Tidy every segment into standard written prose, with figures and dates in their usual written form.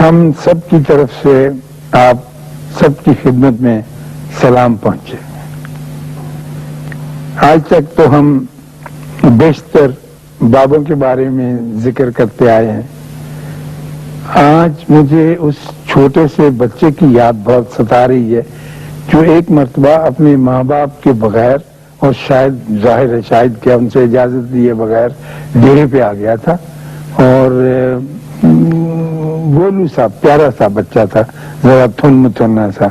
ہم سب کی طرف سے آپ سب کی خدمت میں سلام پہنچے۔ آج تک تو ہم بیشتر بابوں کے بارے میں ذکر کرتے آئے ہیں۔ آج مجھے اس چھوٹے سے بچے کی یاد بہت ستا رہی ہے جو ایک مرتبہ اپنے ماں باپ کے بغیر، اور شاید ظاہر ہے شاید کیا ان سے اجازت لیے بغیر ڈیرے پہ آ گیا تھا، اور گولو سا پیارا سا بچہ تھا، ذرا تھن متھنا سا،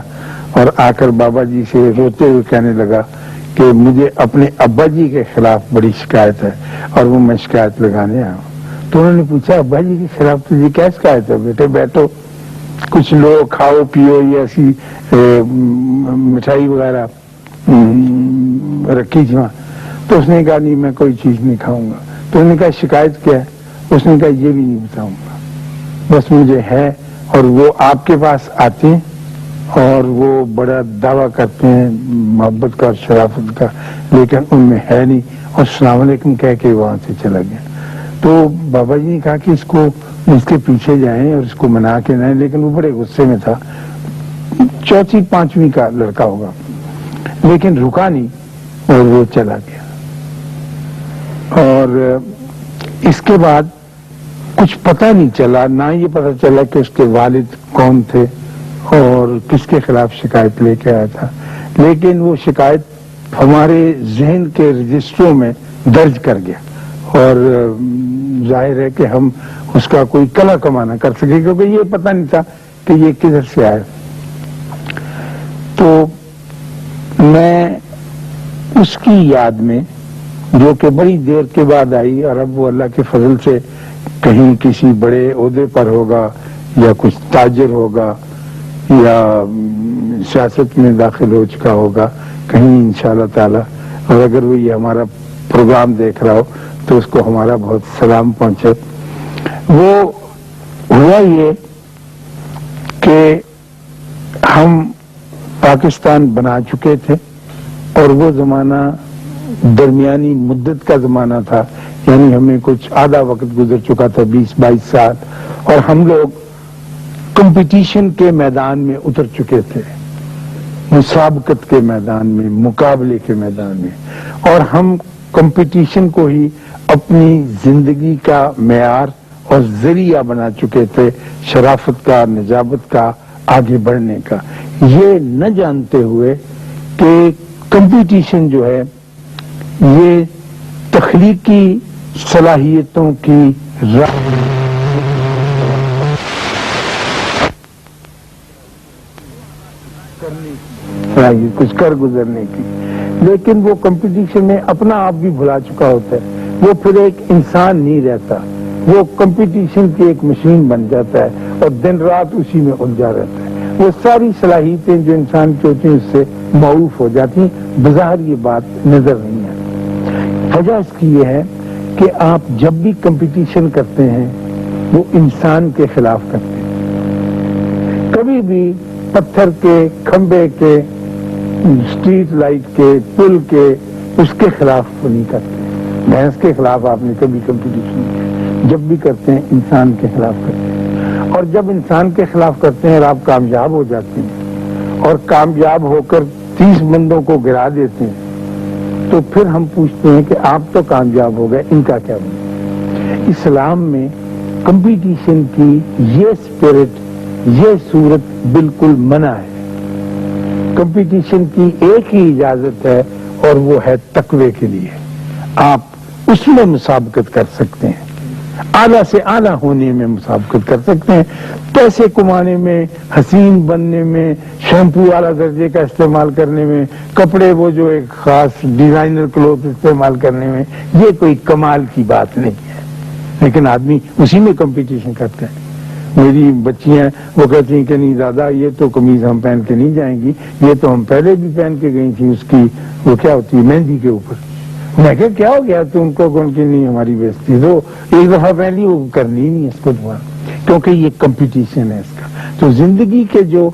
اور آ کر بابا جی سے روتے ہوئے کہنے لگا کہ مجھے اپنے ابا جی کے خلاف بڑی شکایت ہے اور وہ میں شکایت لگانے آیا ہوں۔ تو انہوں نے پوچھا ابا جی کے خلاف تجھے کیا شکایت ہے؟ بیٹے بیٹھو، کچھ لو، کھاؤ پیو، یہ ایسی مٹھائی وغیرہ رکھی تھی وہاں۔ تو اس نے کہا نہیں میں کوئی چیز نہیں کھاؤں گا۔ تو انہوں نے کہا شکایت کیا ہے؟ اس نے کہا یہ بھی نہیں بتاؤں گا، بس مجھے ہے، اور وہ آپ کے پاس آتے ہیں اور وہ بڑا دعویٰ کرتے ہیں محبت کا اور شرافت کا، لیکن ان میں ہے نہیں، اور السلام علیکم کہہ کے وہاں سے چلا گیا۔ تو بابا جی نے کہا کہ اس کو اس کے پیچھے جائیں اور اس کو منا کے لائیں، لیکن وہ بڑے غصے میں تھا، چوتھی پانچویں کا لڑکا ہوگا، لیکن رکا نہیں اور وہ چلا گیا۔ اور اس کے بعد کچھ پتہ نہیں چلا، نہ یہ پتہ چلا کہ اس کے والد کون تھے اور کس کے خلاف شکایت لے کے آیا تھا، لیکن وہ شکایت ہمارے ذہن کے رجسٹروں میں درج کر گیا، اور ظاہر ہے کہ ہم اس کا کوئی کلا کما نہ کر سکے کیونکہ یہ پتہ نہیں تھا کہ یہ کدھر سے آیا۔ تو میں اس کی یاد میں، جو کہ بڑی دیر کے بعد آئی، اور اب وہ اللہ کے فضل سے کہیں کسی بڑے عہدے پر ہوگا یا کچھ تاجر ہوگا یا سیاست میں داخل ہو چکا ہوگا کہیں انشاءاللہ تعالی، اور اگر وہ یہ ہمارا پروگرام دیکھ رہا ہو تو اس کو ہمارا بہت سلام پہنچے۔ وہ ہوا یہ کہ ہم پاکستان بنا چکے تھے، اور وہ زمانہ درمیانی مدت کا زمانہ تھا، یعنی ہمیں کچھ آدھا وقت گزر چکا تھا، 20-22 سال، اور ہم لوگ کمپٹیشن کے میدان میں اتر چکے تھے، مسابقت کے میدان میں، مقابلے کے میدان میں، اور ہم کمپٹیشن کو ہی اپنی زندگی کا معیار اور ذریعہ بنا چکے تھے، شرافت کا، نجابت کا، آگے بڑھنے کا، یہ نہ جانتے ہوئے کہ کمپٹیشن جو ہے یہ تخلیقی صلاحیتوں کی راہ کچھ کر گزرنے کی، لیکن وہ کمپٹیشن میں اپنا آپ بھی بھلا چکا ہوتا ہے، وہ پھر ایک انسان نہیں رہتا، وہ کمپٹیشن کی ایک مشین بن جاتا ہے اور دن رات اسی میں الجھا رہتا ہے۔ وہ ساری صلاحیتیں جو انسان کی ہوتی ہیں اس سے معروف ہو جاتی ہیں، بظاہر یہ بات نظر نہیں آتی۔ وجہ اس کی یہ ہے کہ آپ جب بھی کمپٹیشن کرتے ہیں وہ انسان کے خلاف کرتے ہیں، کبھی بھی پتھر کے، کھمبے کے، اسٹریٹ لائٹ کے، پل کے، اس کے خلاف نہیں کرتے، بھینس کے خلاف آپ نے کبھی کمپٹیشن نہیں، جب بھی کرتے ہیں انسان کے خلاف کرتے ہیں، اور جب انسان کے خلاف کرتے ہیں اور آپ کامیاب ہو جاتے ہیں اور کامیاب ہو کر 30 بندوں کو گرا دیتے ہیں، تو پھر ہم پوچھتے ہیں کہ آپ تو کامیاب ہو گئے، ان کا کیا بنا؟ اسلام میں کمپٹیشن کی یہ اسپرٹ، یہ صورت بالکل منع ہے۔ کمپٹیشن کی ایک ہی اجازت ہے اور وہ ہے تقوی کے لیے، آپ اس میں مسابقت کر سکتے ہیں، اعلیٰ سے اعلیٰ ہونے میں مسابقت کر سکتے ہیں، پیسے کمانے میں، حسین بننے میں، شیمپو اعلیٰ درجے کا استعمال کرنے میں، کپڑے وہ جو ایک خاص ڈیزائنر کلوتھ استعمال کرنے میں، یہ کوئی کمال کی بات نہیں ہے، لیکن آدمی اسی میں کمپٹیشن کرتا ہے۔ میری بچیاں وہ کہتی ہیں کہ نہیں دادا یہ تو قمیض ہم پہن کے نہیں جائیں گی، یہ تو ہم پہلے بھی پہن کے گئی تھی، اس کی وہ کیا ہوتی ہے مہندی کے اوپر۔ میں کہا کیا ہو گیا تو ان کو کون کی نہیں ہماری بےزتی، تو ایک دفعہ پہلی وہ کرنی نہیں اس کو دوبارہ، کیونکہ یہ کمپٹیشن ہے اس کا۔ تو زندگی کے جو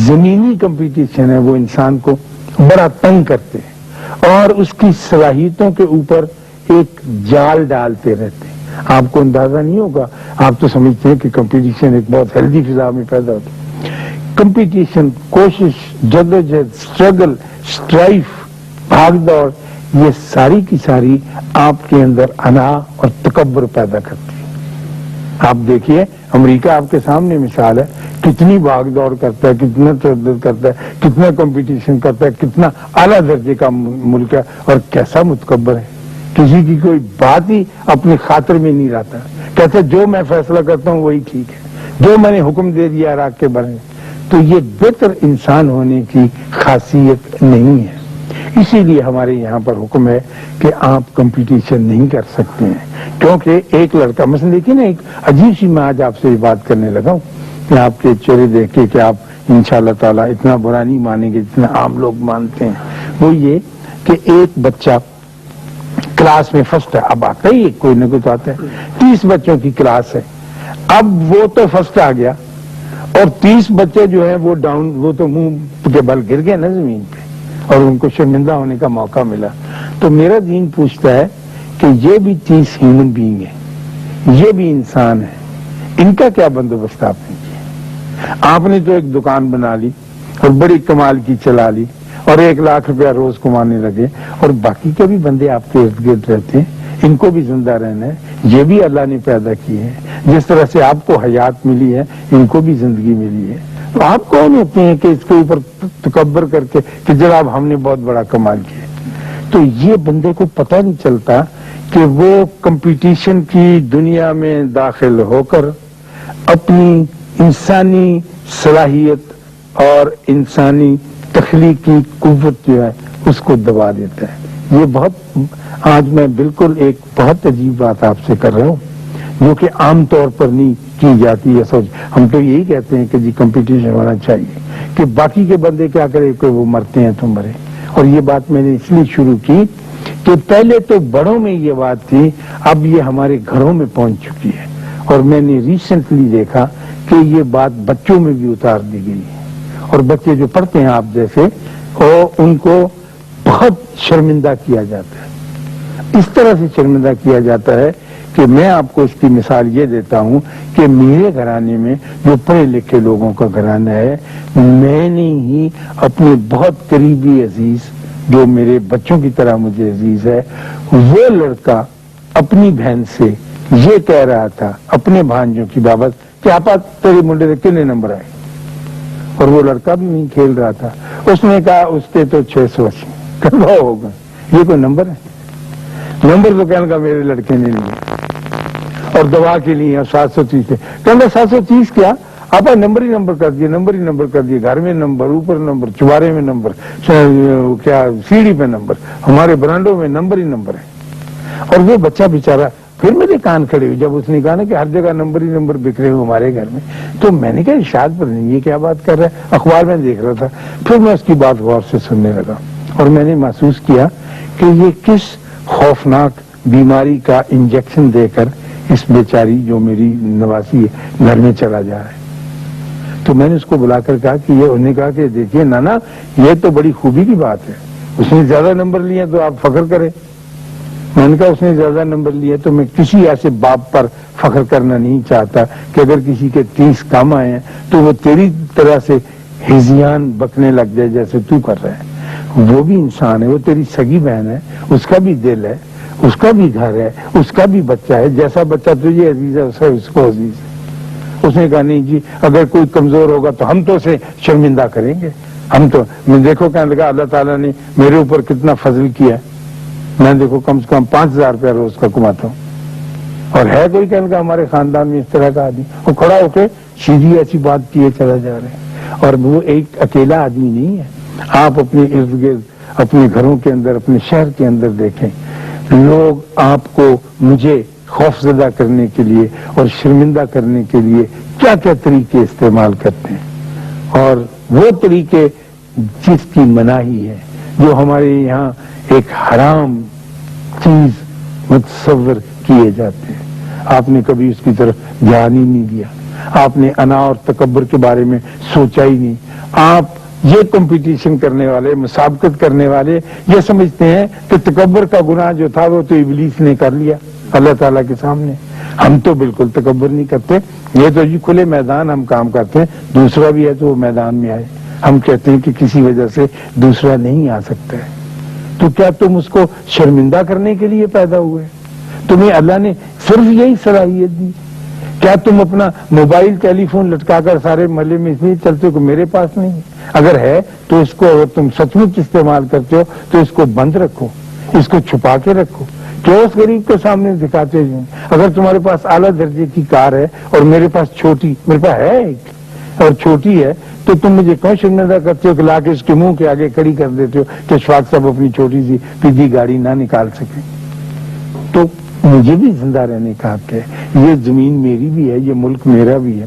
زمینی کمپٹیشن ہے وہ انسان کو بڑا تنگ کرتے ہیں اور اس کی صلاحیتوں کے اوپر ایک جال ڈالتے رہتے ہیں، آپ کو اندازہ نہیں ہوگا، آپ تو سمجھتے ہیں کہ کمپٹیشن ایک بہت ہیلدی فضا میں پیدا ہوتا ہے۔ کمپٹیشن، کوشش، جدوجہد، اسٹرگل، اسٹرائف، بھاگ دوڑ، یہ ساری کی ساری آپ کے اندر انا اور تکبر پیدا کرتی ہے۔ آپ دیکھیے امریکہ آپ کے سامنے مثال ہے، کتنی بھاگ دوڑ کرتا ہے، کتنا تردد کرتا ہے، کتنا کمپٹیشن کرتا ہے، کتنا اعلیٰ درجے کا ملک ہے، اور کیسا متکبر ہے، کسی کی کوئی بات ہی اپنے خاطر میں نہیں رہتا، کہتے جو میں فیصلہ کرتا ہوں وہی ٹھیک ہے، جو میں نے حکم دے دیا عراق کے بارے میں۔ تو یہ بہتر انسان ہونے کی خاصیت نہیں ہے۔ اسی لیے ہمارے یہاں پر حکم ہے کہ آپ کمپٹیشن نہیں کر سکتے ہیں، کیونکہ ایک لڑکا مثلا دیکھیے نا، ایک عجیب سی میں آج آپ سے بات کرنے لگا ہوں کہ آپ کے چہرے دیکھ کے کہ آپ انشاءاللہ تعالیٰ اتنا برا نہیں مانیں گے جتنا عام لوگ مانتے ہیں، وہ یہ کہ ایک بچہ کلاس میں فرسٹ ہے، اب آتا ہی کوئی نہ کوئی تو آتا ہے، 30 بچوں کی کلاس ہے، اب وہ تو فرسٹ آ گیا اور 30 بچے جو ہیں وہ ڈاؤن، وہ تو منہ کے بل گر گئے نا زمین پہ اور ان کو شرمندہ ہونے کا موقع ملا۔ تو میرا دین پوچھتا ہے کہ یہ بھی 30 ہیومن بینگ ہیں، یہ بھی انسان ہے، ان کا کیا بندوبست آپ نے کیا؟ آپ نے تو ایک دکان بنا لی اور بڑی کمال کی چلا لی اور 1 لاکھ روپیہ روز کمانے لگے، اور باقی کے بھی بندے آپ کے ارد گرد رہتے ہیں، ان کو بھی زندہ رہنا ہے، یہ بھی اللہ نے پیدا کیے ہیں، جس طرح سے آپ کو حیات ملی ہے ان کو بھی زندگی ملی ہے۔ تو آپ کون ہوتے ہیں کہ اس کے اوپر تکبر کر کے کہ جناب ہم نے بہت بڑا کمال کیا؟ تو یہ بندے کو پتہ نہیں چلتا کہ وہ کمپٹیشن کی دنیا میں داخل ہو کر اپنی انسانی صلاحیت اور انسانی تخلیقی قوت جو ہے اس کو دبا دیتا ہے۔ یہ بہت، آج میں بالکل ایک بہت عجیب بات آپ سے کر رہا ہوں جو کہ عام طور پر نہیں کی جاتی ہے سوچ۔ ہم تو یہی کہتے ہیں کہ جی کمپٹیشن ہونا چاہیے کہ باقی کے بندے کیا کرے کہ وہ مرتے ہیں تو مرے، اور یہ بات میں نے اس لیے شروع کی کہ پہلے تو بڑوں میں یہ بات تھی، اب یہ ہمارے گھروں میں پہنچ چکی ہے، اور میں نے ریسنٹلی دیکھا کہ یہ بات بچوں میں بھی اتار دی گئی ہے، اور بچے جو پڑھتے ہیں آپ جیسے ان کو بہت شرمندہ کیا جاتا ہے، اس طرح سے شرمندہ کیا جاتا ہے کہ میں آپ کو اس کی مثال یہ دیتا ہوں کہ میرے گھرانے میں جو پڑھے لکھے لوگوں کا گھرانہ ہے، میں نے ہی اپنے بہت قریبی عزیز جو میرے بچوں کی طرح مجھے عزیز ہے، وہ لڑکا اپنی بہن سے یہ کہہ رہا تھا اپنے بھانجوں کی بابت کہ آپا تیرے منڈے سے کتنے نمبر آئے، اور وہ لڑکا بھی نہیں کھیل رہا تھا، اس نے کہا اس کے تو 680 کہا ہوگا، یہ کوئی نمبر ہے؟ نمبر تو کہنے کا میرے لڑکے نے لیے اور دوا کے لیے 730 تھے، کہنا 730 کیا آپ نمبر ہی نمبر کر دیے، نمبر ہی نمبر کر دیے، گھر میں نمبر، اوپر نمبر، چوارے میں نمبر، کیا سیڑھی پہ نمبر، ہمارے برانڈوں میں نمبر ہی نمبر ہے۔ اور وہ بچہ بیچارہ پھر میرے کان کھڑے ہوئے جب اس نے کہا نا کہ ہر جگہ نمبر ہی نمبر بکھرے ہوئے ہمارے گھر میں، تو میں نے کہا ارشاد پر نہیں، یہ کیا بات کر رہا ہے، اخبار میں دیکھ رہا تھا، پھر میں اس کی بات غور سے سننے لگا اور میں نے محسوس کیا کہ یہ کس خوفناک بیماری کا انجیکشن دے کر اس بیچاری جو میری نواسی ہے گھر میں چلا جا رہا ہے۔ تو میں نے اس کو بلا کر کہا کہ یہ، انہوں نے کہا کہ دیکھیے نانا یہ تو بڑی خوبی کی بات ہے، اس نے زیادہ نمبر لیے تو آپ فخر کریں۔ میں نے کہا اس نے زیادہ نمبر لیے تو میں کسی ایسے باپ پر فخر کرنا نہیں چاہتا کہ اگر کسی کے 30 کم آئے ہیں تو وہ تیری طرح سے ہزیان بکنے لگ جائے جیسے تو کر رہا ہے۔ وہ بھی انسان ہے، وہ تیری سگی بہن ہے، اس کا بھی دل ہے، اس کا بھی گھر ہے، اس کا بھی بچہ ہے، جیسا بچہ تجھے عزیز ہے اسے اس کو عزیز ہے۔ اس نے کہا نہیں جی اگر کوئی کمزور ہوگا تو ہم تو اسے شرمندہ کریں گے، ہم تو، میں دیکھو کہنے لگا اللہ تعالیٰ نے میرے اوپر کتنا فضل کیا ہے، میں دیکھو کم سے کم 5000 روپیہ روز کا کماتا ہوں، اور ہے کوئی کہنے لگا ہمارے خاندان میں اس طرح کا آدمی، وہ کھڑا ہو کے سیدھی ایسی بات کیے چلا جا رہا ہے۔ اور وہ ایک اکیلا آدمی نہیں ہے، آپ اپنے ارد گرد اپنے گھروں کے اندر اپنے شہر کے اندر دیکھیں، لوگ آپ کو مجھے خوف زدہ کرنے کے لیے اور شرمندہ کرنے کے لیے کیا کیا طریقے استعمال کرتے ہیں، اور وہ طریقے جس کی مناہی ہے، جو ہمارے یہاں ایک حرام چیز متصور کیے جاتے ہیں، آپ نے کبھی اس کی طرف دھیان ہی نہیں دیا، آپ نے انا اور تکبر کے بارے میں سوچا ہی نہیں۔ آپ یہ کمپٹیشن کرنے والے، مسابقت کرنے والے یہ سمجھتے ہیں کہ تکبر کا گناہ جو تھا وہ تو ابلیس نے کر لیا، اللہ تعالیٰ کے سامنے. ہم تو بالکل تکبر نہیں کرتے. یہ تو جی کھلے میدان ہم کام کرتے ہیں. دوسرا بھی ہے تو وہ میدان میں آئے. ہم کہتے ہیں کہ کسی وجہ سے دوسرا نہیں آ سکتا ہے. تو کیا تم اس کو شرمندہ کرنے کے لیے پیدا ہوئے؟ تمہیں اللہ نے صرف یہی صلاحیت دی؟ کیا تم اپنا موبائل ٹیلی فون لٹکا کر سارے محلے میں اس لیے چلتے ہو کہ میرے پاس نہیں ہے؟ اگر ہے تو اس کو, اگر تم سچ مچ استعمال کرتے ہو تو اس کو بند رکھو, اس کو چھپا کے رکھو. کیوں اس غریب کے سامنے دکھاتے ہیں؟ اگر تمہارے پاس اعلیٰ درجے کی کار ہے اور میرے پاس چھوٹی, میرے پاس ہے ایک اور چھوٹی ہے, تو تم مجھے کیوں شرمندہ کرتے ہو کہ لا کے اس کے منہ کے آگے کھڑی کر دیتے ہو کہ اشفاق صاحب اپنی چھوٹی سی پیدی گاڑی نہ نکال سکیں؟ تو مجھے بھی زندہ رہنے کا حق ہے. یہ زمین میری بھی ہے, یہ ملک میرا بھی ہے,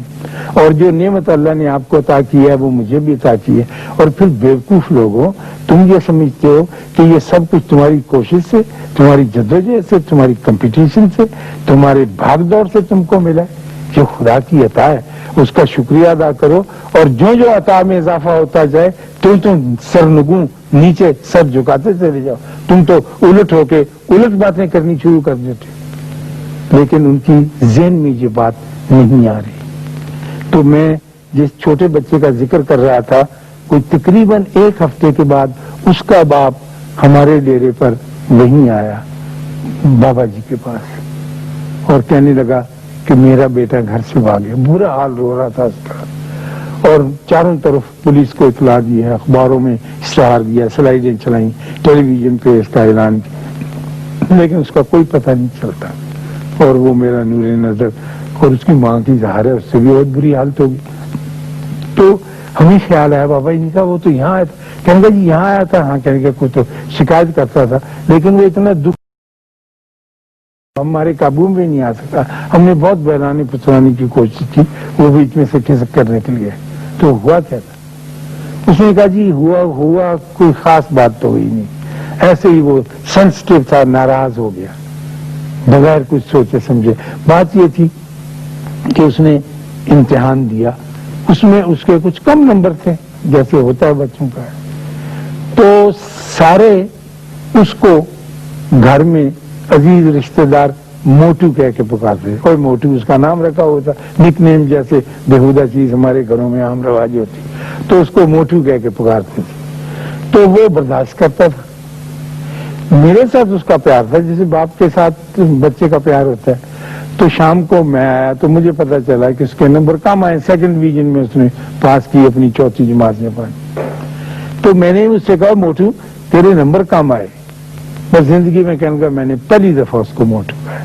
اور جو نعمت اللہ نے آپ کو عطا کی ہے وہ مجھے بھی عطا کی ہے. اور پھر بیوقوف لوگوں, تم یہ سمجھتے ہو کہ یہ سب کچھ تمہاری کوشش سے, تمہاری جدوجہد سے, تمہاری کمپٹیشن سے, تمہارے بھاگ دوڑ سے تم کو ملا ہے. یہ خدا کی عطا ہے, اس کا شکریہ ادا کرو. اور جو عطا میں اضافہ ہوتا جائے تم سرنگوں نیچے سر جھکاتے چلے جاؤ. تم تو الٹ ہو کے الٹ باتیں کرنی شروع کر دیتے, لیکن ان کی ذہن میں یہ بات نہیں آ رہی. تو میں جس چھوٹے بچے کا ذکر کر رہا تھا, کوئی تقریباً 1 ہفتے کے بعد اس کا باپ ہمارے ڈیرے پر وہیں آیا بابا جی کے پاس, اور کہنے لگا کہ میرا بیٹا گھر سے بھاگ گیا. برا حال رو رہا تھا اس کا, اور چاروں طرف پولیس کو اطلاع دی ہے, اخباروں میں اشتہار دیا, سلائیڈیں چلائیں, ٹیلی ویژن پہ اس کا اعلان کیا, لیکن اس کا کوئی پتہ نہیں چلتا. اور وہ میرا نور نظر, اور اس کی ماں کی ظاہر ہے اس سے بھی بہت بری حالت ہوگی. تو ہمیں خیال آیا بابا جی کا وہ تو یہاں آیا تھا. کہنے کا جی یہاں آیا تھا. ہاں, کہنے کا کوئی تو شکایت کرتا تھا, لیکن وہ اتنا دکھ ہمارے قابو میں نہیں آ سکتا. ہم نے بہت بہلانے پھسلانے کی کوشش کی, وہ بیچ میں سے کھسک کر نکل گیا. تو ہوا کیا تھا؟ اس نے کہا جی ہوا کوئی خاص بات تو ہوئی نہیں, ایسے ہی وہ سینسٹیو تھا, ناراض ہو گیا بغیر کچھ سوچے سمجھے. بات یہ تھی کہ اس نے امتحان دیا, اس میں اس کے کچھ کم نمبر تھے جیسے ہوتا ہے بچوں کا. تو سارے اس کو گھر میں عزیز رشتہ دار موٹو کہہ کے پکارتے. کوئی موٹو اس کا نام رکھا ہوتا, نک نیم جیسے بےہودہ چیز ہمارے گھروں میں عام رواج ہوتی, تو اس کو موٹو کہہ کے پکارتے تھے. تو وہ برداشت کرتا تھا. میرے ساتھ اس کا پیار تھا جیسے باپ کے ساتھ بچے کا پیار ہوتا ہے. تو شام کو میں آیا تو مجھے پتا چلا کہ اس کے نمبر کم آئے, 2nd ڈویژن میں اس نے پاس کی اپنی 4تھی جماعت میں پڑھی. تو میں نے اس سے کہا موٹو تیرے نمبر کم آئے. بس زندگی میں کہنے کا میں نے پہلی دفعہ اس کو موٹو کہا.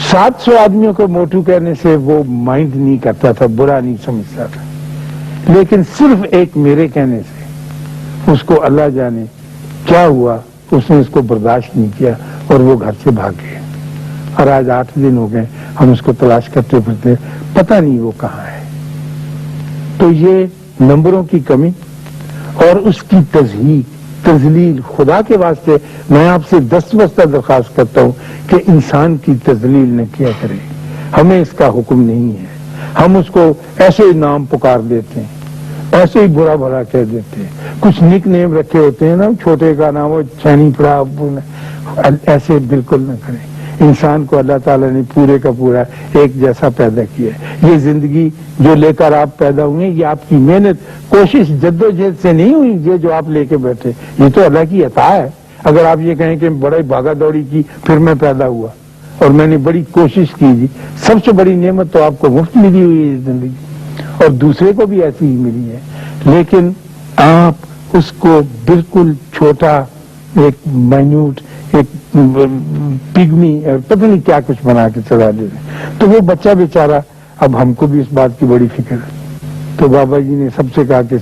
700 آدمیوں کو موٹو کہنے سے وہ مائنڈ نہیں کرتا تھا, برا نہیں سمجھتا تھا, لیکن صرف ایک میرے کہنے سے اس کو اللہ جانے کیا ہوا, اس نے اس کو برداشت نہیں کیا اور وہ گھر سے بھاگ گئے. اور آج 8 دن ہو گئے ہم اس کو تلاش کرتے پھرتے, پتہ نہیں وہ کہاں ہے. تو یہ نمبروں کی کمی اور اس کی تذلیل, خدا کے واسطے میں آپ سے دستبستہ درخواست کرتا ہوں کہ انسان کی تذلیل نہ کیا کرے. ہمیں اس کا حکم نہیں ہے. ہم اس کو ایسے ہی نام پکار دیتے ہیں, ایسے ہی برا بھلا کہہ دیتے ہیں. کچھ نک نیم رکھے ہوتے ہیں نا, چھوٹے کا نام وہ چینی پڑا, ایسے بالکل نہ کریں. انسان کو اللہ تعالیٰ نے پورے کا پورا ایک جیسا پیدا کیا ہے. یہ زندگی جو لے کر آپ پیدا ہوئے, یہ آپ کی محنت, کوشش, جدوجہد سے نہیں ہوئی. یہ جو آپ لے کے بیٹھے یہ تو اللہ کی عطا ہے. اگر آپ یہ کہیں کہ بڑے بھاگا دوڑی کی پھر میں پیدا ہوا اور میں نے بڑی کوشش کی, جی سب سے بڑی نعمت تو آپ کو مفت ملی ہوئی ہے زندگی, اور دوسرے کو بھی ایسی ہی ملی ہے. لیکن آپ اس کو بالکل چھوٹا, ایک مائنیوٹ, ایک پگمی اور پتہ نہیں کیا کچھ بنا کے چلا دے رہے. تو وہ بچہ بیچارہ, اب ہم کو بھی اس بات کی بڑی فکر ہے. تو بابا جی نے سب سے کہا کہ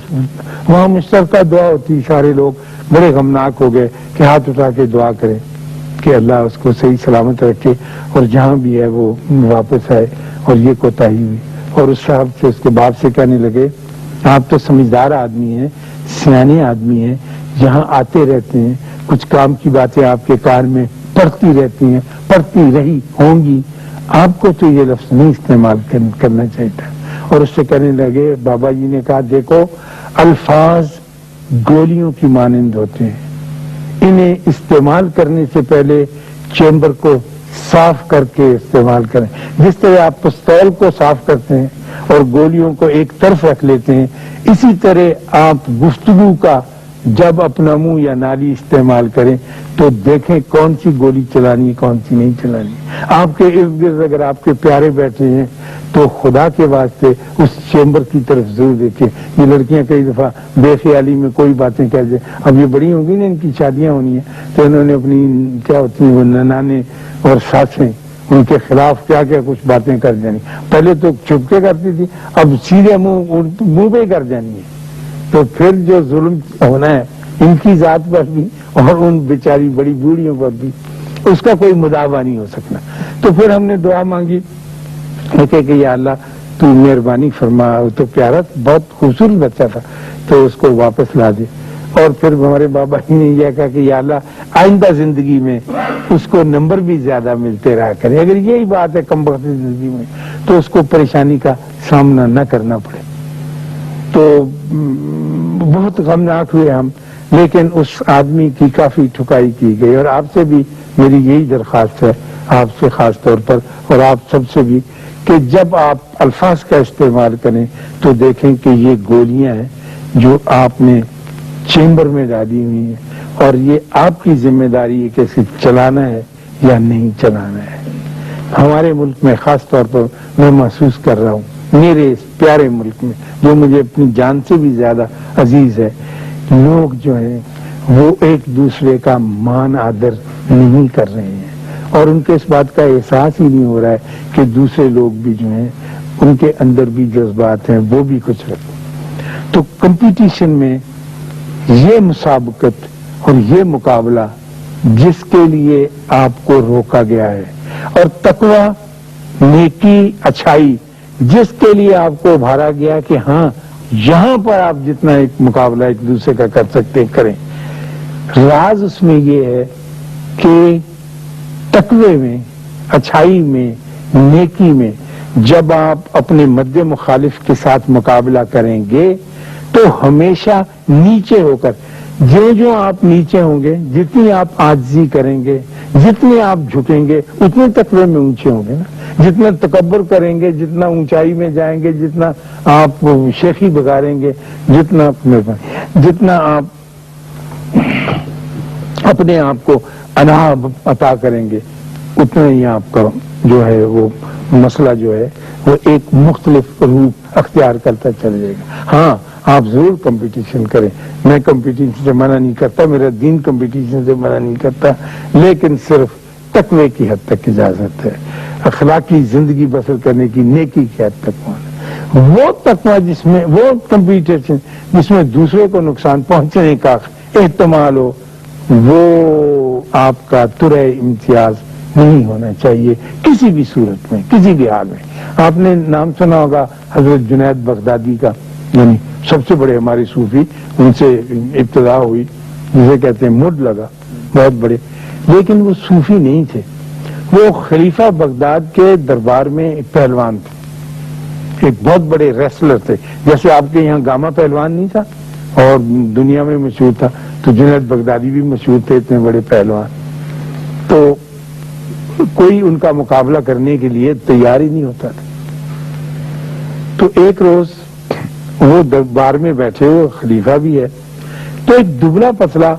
وہاں مشترکہ دعا ہوتی, سارے لوگ بڑے غمناک ہو گئے کہ ہاتھ اٹھا کے دعا کریں کہ اللہ اس کو صحیح سلامت رکھے اور جہاں بھی ہے وہ واپس آئے. اور یہ کوتاہی ہوئی. اور اس صاحب سے, اس کے باپ سے کہنے لگے آپ تو سمجھدار آدمی ہیں, سیانے آدمی ہیں, یہاں آتے رہتے ہیں, کچھ کام کی باتیں آپ کے کان میں پڑتی رہتی ہیں, پڑتی رہی ہوں گی, آپ کو تو یہ لفظ نہیں استعمال کرنا چاہیے تھا. اور اس سے کہنے لگے, بابا جی نے کہا دیکھو الفاظ گولیوں کی مانند ہوتے ہیں, انہیں استعمال کرنے سے پہلے چیمبر کو صاف کر کے استعمال کریں. جس طرح آپ پستول کو صاف کرتے ہیں اور گولیوں کو ایک طرف رکھ لیتے ہیں، اسی طرح آپ گفتگو کا جب اپنا منہ یا نالی استعمال کریں تو دیکھیں کون سی گولی چلانی ہے، کون سی نہیں چلانی. آپ کے ارد گرد اگر آپ کے پیارے بیٹھے ہیں تو خدا کے واسطے اس چیمبر کی طرف ضرور دیکھیں. یہ لڑکیاں کئی دفعہ بے خیالی میں کوئی باتیں کہہ دیں. اب یہ بڑی ہوں گی نا، ان کی شادیاں ہونی ہیں، تو انہوں نے اپنی کیا ہوتی ہیں وہ ننانے اور ساسیں ان کے خلاف کیا کیا کچھ باتیں کر جانی. پہلے تو چھپ کے کرتی تھی، اب سیدھے منہ پہ کر جانی ہے. تو پھر جو ظلم ہونا ہے ان کی ذات پر بھی اور ان بیچاری بڑی بوڑھیوں پر بھی، اس کا کوئی مداوع نہیں ہو سکنا. تو پھر ہم نے دعا مانگی کہ یا اللہ تو مہربانی فرما. وہ تو پیارا بہت خوبصورت بچہ تھا، تو اس کو واپس لا دے. اور پھر ہمارے بابا جی نے یہ کہا کہ یا اللہ آئندہ زندگی میں اس کو نمبر بھی زیادہ ملتے رہا کرے. اگر یہی بات ہے کم وقت زندگی میں تو اس کو پریشانی کا سامنا نہ کرنا پڑے. تو بہت غمناک ہوئے ہم، لیکن اس آدمی کی کافی ٹھکائی کی گئی. اور آپ سے بھی میری یہی درخواست ہے، آپ سے خاص طور پر اور آپ سب سے بھی، کہ جب آپ الفاظ کا استعمال کریں تو دیکھیں کہ یہ گولیاں ہیں جو آپ نے چیمبر میں ڈالی ہوئی ہیں، اور یہ آپ کی ذمہ داری ہے کہ اسے چلانا ہے یا نہیں چلانا ہے. ہمارے ملک میں خاص طور پر میں محسوس کر رہا ہوں، میرے اس پیارے ملک میں جو مجھے اپنی جان سے بھی زیادہ عزیز ہے، لوگ جو ہیں وہ ایک دوسرے کا مان آدر نہیں کر رہے ہیں، اور ان کے اس بات کا احساس ہی نہیں ہو رہا ہے کہ دوسرے لوگ بھی جو ہیں ان کے اندر بھی جذبات ہیں، وہ بھی کچھ رکھیں. تو کمپٹیشن میں یہ مسابقت اور یہ مقابلہ جس کے لیے آپ کو روکا گیا ہے، اور تقویٰ، نیکی، اچھائی جس کے لیے آپ کو ابھارا گیا کہ ہاں یہاں پر آپ جتنا ایک مقابلہ ایک دوسرے کا کر سکتے ہیں کریں. راز اس میں یہ ہے کہ تقوی میں، اچھائی میں، نیکی میں جب آپ اپنے مد مخالف کے ساتھ مقابلہ کریں گے تو ہمیشہ نیچے ہو کر، جو آپ نیچے ہوں گے، جتنی آپ عاجزی کریں گے، جتنے آپ جھکیں گے، اتنے تقوی میں اونچے ہوں گے نا. جتنا تکبر کریں گے، جتنا اونچائی میں جائیں گے، جتنا آپ شیخی بگاریں گے، جتنا آپ اپنے آپ کو انا عطا کریں گے، اتنا ہی آپ کا جو ہے وہ مسئلہ جو ہے وہ ایک مختلف روپ اختیار کرتا چل جائے گا. ہاں آپ ضرور کمپٹیشن کریں، میں کمپٹیشن سے منع نہیں کرتا، میرا دین کمپٹیشن سے منع نہیں کرتا، لیکن صرف تقوی کی حد تک اجازت ہے. اخلاقی زندگی بسر کرنے کی نیکی کی حد تک وہ تقوی جس میں، وہ کمپٹیشن جس میں دوسرے کو نقصان پہنچنے کا احتمال ہو، وہ آپ کا ترے امتیاز نہیں ہونا چاہیے کسی بھی صورت میں، کسی بھی حال میں. آپ نے نام سنا ہوگا حضرت جنید بغدادی کا، یعنی سب سے بڑے ہمارے صوفی، ان سے ابتدا ہوئی، جسے کہتے ہیں مڈ لگا، بہت بڑے. لیکن وہ صوفی نہیں تھے، وہ خلیفہ بغداد کے دربار میں ایک پہلوان تھے، ایک بہت بڑے ریسلر تھے. جیسے آپ کے یہاں گاما پہلوان نہیں تھا اور دنیا میں مشہور تھا، تو جنید بغدادی بھی مشہور تھے، اتنے بڑے پہلوان. تو کوئی ان کا مقابلہ کرنے کے لیے تیار ہی نہیں ہوتا تھا. تو ایک روز وہ دربار میں بیٹھے ہوئے، خلیفہ بھی ہے، تو ایک دبلا پتلا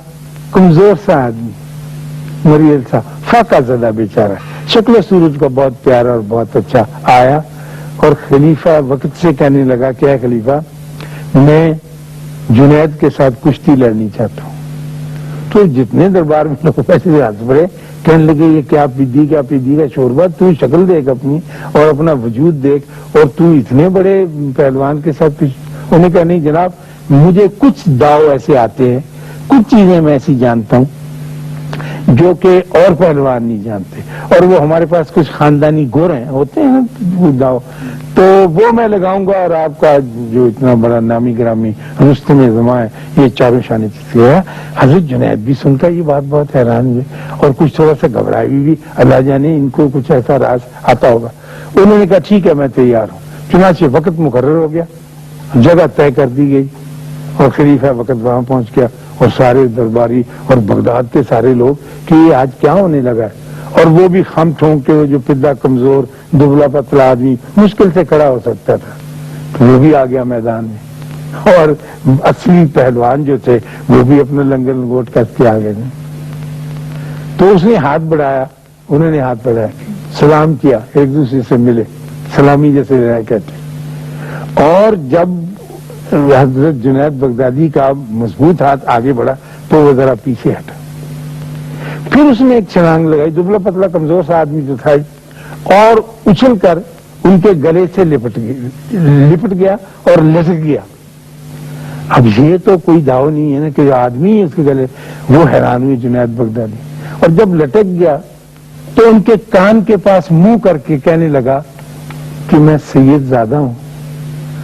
کمزور سا آدمی، مریض سا، فاقہ زدہ بیچارہ، شکل و صورت کا بہت پیارا اور بہت اچھا، آیا اور خلیفہ وقت سے کہنے لگا کہ اے خلیفہ، میں جنید کے ساتھ کشتی لڑنی چاہتا ہوں. تو جتنے دربار میں لوگ ایسے ہاتھ پڑے، کہنے لگے یہ کیا پیدی کا شوربہ، تو شکل دیکھ اپنی اور اپنا وجود دیکھ، اور تو اتنے بڑے پہلوان کے ساتھ. انہیں کہا نہیں جناب، مجھے کچھ داؤ ایسے آتے ہیں، کچھ چیزیں میں ایسی جانتا ہوں جو کہ اور پہلوان نہیں جانتے، اور وہ ہمارے پاس کچھ خاندانی گورے ہوتے ہیں داؤ، تو وہ میں لگاؤں گا، اور آپ کا جو اتنا بڑا نامی گرامی رستم زماں ہے یہ چاروں شانے چیزیں. حضرت جنید بھی سن کر یہ بات بہت حیران ہوئے اور کچھ تھوڑا سا گھبرائے بھی، اللہ جانے ان کو کچھ ایسا راز آتا ہوگا. انہوں نے کہا ٹھیک ہے میں تیار ہوں. چنانچہ وقت مقرر ہو گیا، جگہ طے کر دی گئی، اور خلیفہ وقت وہاں پہنچ گیا، اور سارے درباری اور بغداد کے سارے لوگ کہ یہ آج کیا ہونے لگا ہے. اور وہ بھی خم ٹھونک کے جو پدہ کمزور دبلا پتلا آدمی مشکل سے کھڑا ہو سکتا تھا تو وہ بھی آ گیا میدان میں، اور اصلی پہلوان جو تھے وہ بھی اپنا لنگر لنگوٹ کس کے آ گئے تھے۔ تو اس نے ہاتھ بڑھایا، انہوں نے ہاتھ بڑھایا، سلام کیا، ایک دوسرے سے ملے، سلامی جیسے کہتے۔ اور جب حضرت جنید بغدادی کا مضبوط ہاتھ آگے بڑھا تو وہ ذرا پیچھے ہٹا، پھر اس نے ایک چھلانگ لگائی، دبلا پتلا کمزور سا آدمی جو تھا، اور اچھل کر ان کے گلے سے لپٹ گیا اور لٹک گیا۔ اب یہ تو کوئی داؤ نہیں ہے نا کہ جو آدمی ہے اس کے گلے، وہ حیران ہوئی جنید بغدادی، اور جب لٹک گیا تو ان کے کان کے پاس منہ کر کے کہنے لگا کہ میں سید زادہ ہوں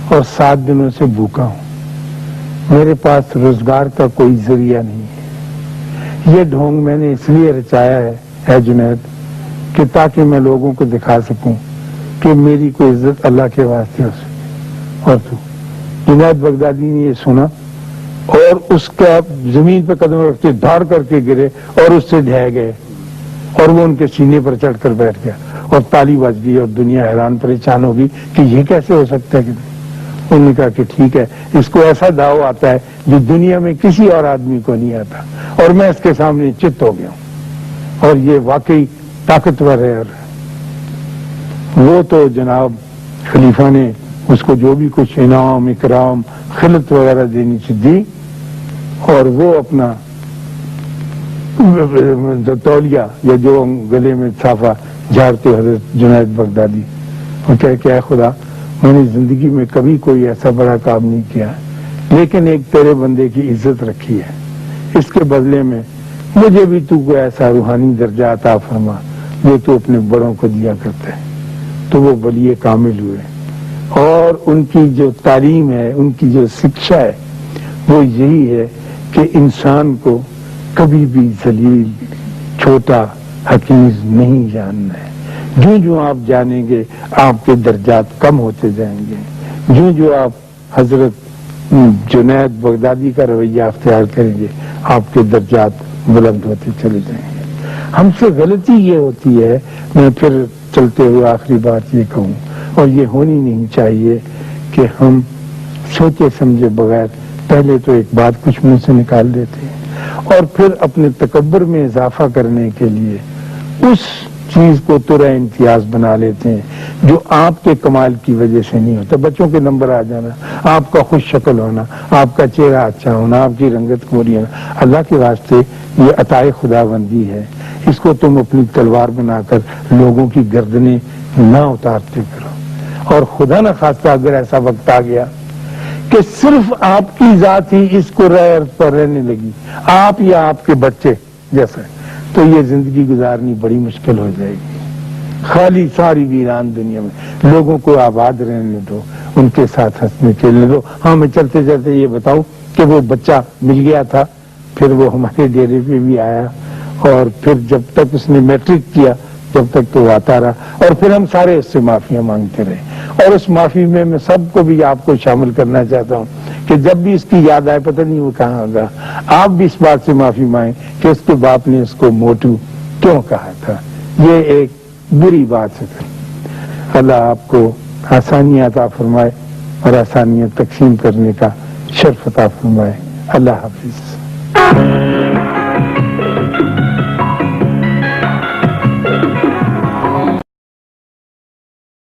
اور 7 دنوں سے بھوکا ہوں، میرے پاس روزگار کا کوئی ذریعہ نہیں ہے، یہ ڈھونگ میں نے اس لیے رچایا ہے اے جنید کہ تاکہ میں لوگوں کو دکھا سکوں کہ میری کوئی عزت اللہ کے واسطے ہو سکے۔ اور تو جنید بغدادی نے یہ سنا اور اس کا زمین پہ قدم رکھتے دھاڑ کر کے گرے اور اس سے ڈھہ گئے، اور وہ ان کے سینے پر چڑھ کر بیٹھ گیا اور تالی بج گئی اور دنیا حیران پریشان ہوگی کہ یہ کیسے ہو سکتا ہے۔ انہوں نے کہا کہ ٹھیک ہے، اس کو ایسا داؤ آتا ہے جو دنیا میں کسی اور آدمی کو نہیں آتا، اور میں اس کے سامنے چت ہو گیا ہوں، اور یہ واقعی طاقتور ہے۔ اور وہ تو جناب خلیفہ نے اس کو جو بھی کچھ انعام اکرام خلعت وغیرہ دینی سے دی، اور وہ اپنا تولیہ یا جو گلے میں صافہ جھاڑتے حضرت جنید بغدادی، وہ کہہ کہ اے خدا، میں نے زندگی میں کبھی کوئی ایسا بڑا کام نہیں کیا، لیکن ایک تیرے بندے کی عزت رکھی ہے، اس کے بدلے میں مجھے بھی تو کوئی ایسا روحانی درجہ عطا فرما جو تو اپنے بڑوں کو دیا کرتا ہے۔ تو وہ ولی کامل ہوئے، اور ان کی جو تعلیم ہے، ان کی جو شکشا ہے، وہ یہی ہے کہ انسان کو کبھی بھی ذلیل، چھوٹا، حقیر نہیں جاننا ہے۔ جو جو آپ جانیں گے آپ کے درجات کم ہوتے جائیں گے، جو جو آپ حضرت جنید بغدادی کا رویہ اختیار کریں گے آپ کے درجات بلند ہوتے چلے جائیں گے۔ ہم سے غلطی یہ ہوتی ہے، میں پھر چلتے ہوئے آخری بات یہ کہوں، اور یہ ہونی نہیں چاہیے کہ ہم سوچے سمجھے بغیر پہلے تو ایک بات کچھ منہ سے نکال دیتے ہیں، اور پھر اپنے تکبر میں اضافہ کرنے کے لیے اس چیز کو ترا امتیاز بنا لیتے ہیں جو آپ کے کمال کی وجہ سے نہیں ہوتا۔ بچوں کے نمبر آ جانا، آپ کا خوش شکل ہونا، آپ کا چہرہ اچھا ہونا، آپ کی رنگت گوری ہونا، اللہ کے واسطے یہ عطائے خدا بندی ہے، اس کو تم اپنی تلوار بنا کر لوگوں کی گردنیں نہ اتارتے کرو۔ اور خدا نہ خواستہ اگر ایسا وقت آ گیا کہ صرف آپ کی ذات ہی اس کو پر رہنے لگی، آپ یا آپ کے بچے جیسا، تو یہ زندگی گزارنی بڑی مشکل ہو جائے گی۔ خالی ساری ویران دنیا میں لوگوں کو آباد رہنے دو، ان کے ساتھ ہنسنے کھیلنے دو۔ ہاں، میں چلتے چلتے یہ بتاؤں کہ وہ بچہ مل گیا تھا، پھر وہ ہمارے ڈیرے پہ بھی آیا، اور پھر جب تک اس نے میٹرک کیا جب تک تو آتا رہا، اور پھر ہم سارے اس سے معافیاں مانگتے رہے۔ اور اس معافی میں میں سب کو بھی آپ کو شامل کرنا چاہتا ہوں کہ جب بھی اس کی یاد آئے، پتہ نہیں وہ کہاں ہوگا، آپ بھی اس بات سے معافی مانگیں کہ اس کے باپ نے اس کو موٹو کیوں کہا تھا، یہ ایک بری بات ہے۔ اللہ آپ کو آسانیاں عطا فرمائے اور آسانیاں تقسیم کرنے کا شرف عطا فرمائے۔ اللہ حافظ۔